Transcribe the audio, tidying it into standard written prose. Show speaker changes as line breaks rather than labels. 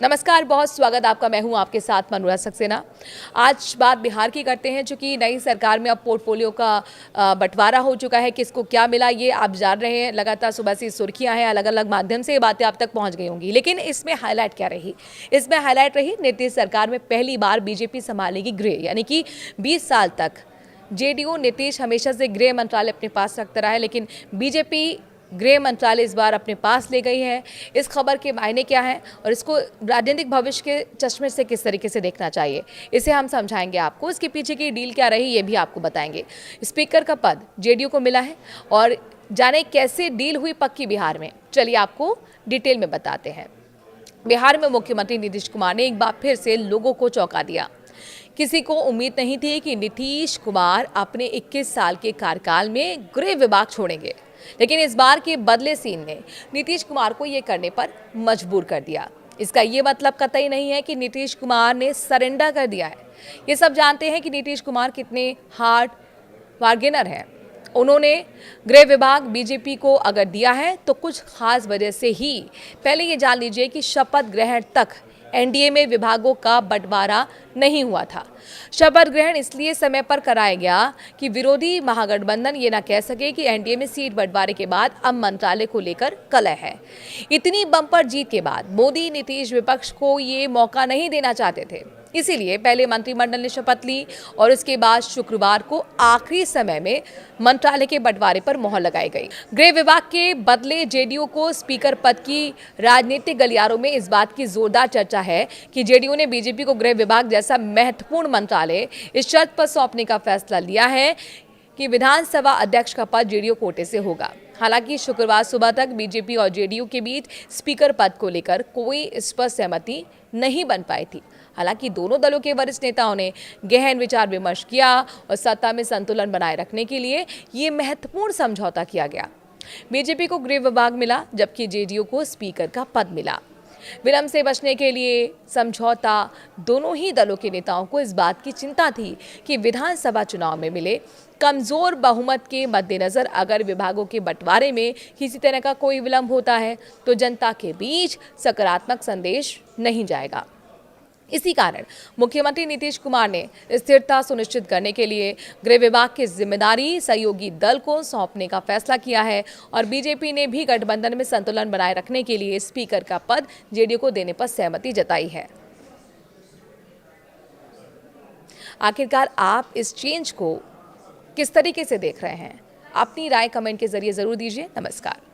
नमस्कार, बहुत स्वागत आपका। मैं हूं आपके साथ मनोज सक्सेना। आज बात बिहार की करते हैं, चूंकि नई सरकार में अब पोर्टफोलियो का बंटवारा हो चुका है। किसको क्या मिला ये आप जान रहे हैं। लगातार सुबह से सुर्खियां हैं, अलग अलग माध्यम से ये बातें आप तक पहुंच गई होंगी। लेकिन इसमें हाईलाइट क्या रही? इसमें हाईलाइट रही नीतीश सरकार में पहली बार बीजेपी संभालेगी गृह, यानी कि 20 साल तक जेडीयू नीतीश हमेशा से गृह मंत्रालय अपने पास रखता रहा है, लेकिन बीजेपी गृह मंत्रालय इस बार अपने पास ले गई है। इस खबर के मायने क्या हैं और इसको राजनीतिक भविष्य के चश्मे से किस तरीके से देखना चाहिए, इसे हम समझाएंगे आपको। इसके पीछे की डील क्या रही ये भी आपको बताएंगे। स्पीकर का पद जेडीयू को मिला है और जाने कैसे डील हुई पक्की बिहार में, चलिए आपको डिटेल में बताते हैं। बिहार में मुख्यमंत्री नीतीश कुमार ने एक बार फिर से लोगों को चौंका दिया। किसी को उम्मीद नहीं थी कि नीतीश कुमार अपने 21 साल के कार्यकाल में गृह विभाग छोड़ेंगे, लेकिन इस बार के बदले सीन ने नीतीश कुमार को ये करने पर मजबूर कर दिया। इसका ये मतलब कतई नहीं है कि नीतीश कुमार ने सरेंडर कर दिया है। ये सब जानते हैं कि नीतीश कुमार कितने हार्ड बार्गेनर हैं। उन्होंने गृह विभाग बीजेपी को अगर दिया है तो कुछ खास वजह से ही। पहले ये जान लीजिए कि शपथ ग्रहण तक एनडीए में विभागों का बंटवारा नहीं हुआ था। शपथ ग्रहण इसलिए समय पर कराया गया कि विरोधी महागठबंधन ये ना कह सके कि एनडीए में सीट बंटवारे के बाद अब मंत्रालय को लेकर कलह है। इतनी बम्पर जीत के बाद मोदी नीतीश विपक्ष को ये मौका नहीं देना चाहते थे, इसीलिए पहले मंत्रिमंडल ने शपथ ली और उसके बाद शुक्रवार को आखिरी समय में मंत्रालय के बंटवारे पर मोहर लगाई गई। गृह विभाग के बदले जेडीयू को स्पीकर पद की राजनीतिक गलियारों में इस बात की जोरदार चर्चा है कि जेडीयू ने बीजेपी को गृह विभाग जैसा महत्वपूर्ण मंत्रालय इस शर्त पर सौंपने का फैसला लिया है कि विधानसभा अध्यक्ष का पद जेडीयू कोटे से होगा। हालांकि शुक्रवार सुबह तक बीजेपी और जेडीयू के बीच स्पीकर पद को लेकर कोई स्पष्ट सहमति नहीं बन पाई थी। हालांकि दोनों दलों के वरिष्ठ नेताओं ने गहन विचार विमर्श किया और सत्ता में संतुलन बनाए रखने के लिए ये महत्वपूर्ण समझौता किया गया। बीजेपी को गृह विभाग मिला, जबकि जेडीयू को स्पीकर का पद मिला। विलंब से बचने के लिए समझौता दोनों ही दलों के नेताओं को इस बात की चिंता थी कि विधानसभा चुनाव में मिले कमजोर बहुमत के मद्देनजर अगर विभागों के बंटवारे में किसी तरह का कोई विलंब होता है तो जनता के बीच सकारात्मक संदेश नहीं जाएगा। इसी कारण मुख्यमंत्री नीतीश कुमार ने स्थिरता सुनिश्चित करने के लिए गृह विभाग की जिम्मेदारी सहयोगी दल को सौंपने का फैसला किया है और बीजेपी ने भी गठबंधन में संतुलन बनाए रखने के लिए स्पीकर का पद जेडीयू को देने पर सहमति जताई है। आखिरकार आप इस चेंज को किस तरीके से देख रहे हैं? अपनी राय कमेंट के जरिए जरूर दीजिए। नमस्कार।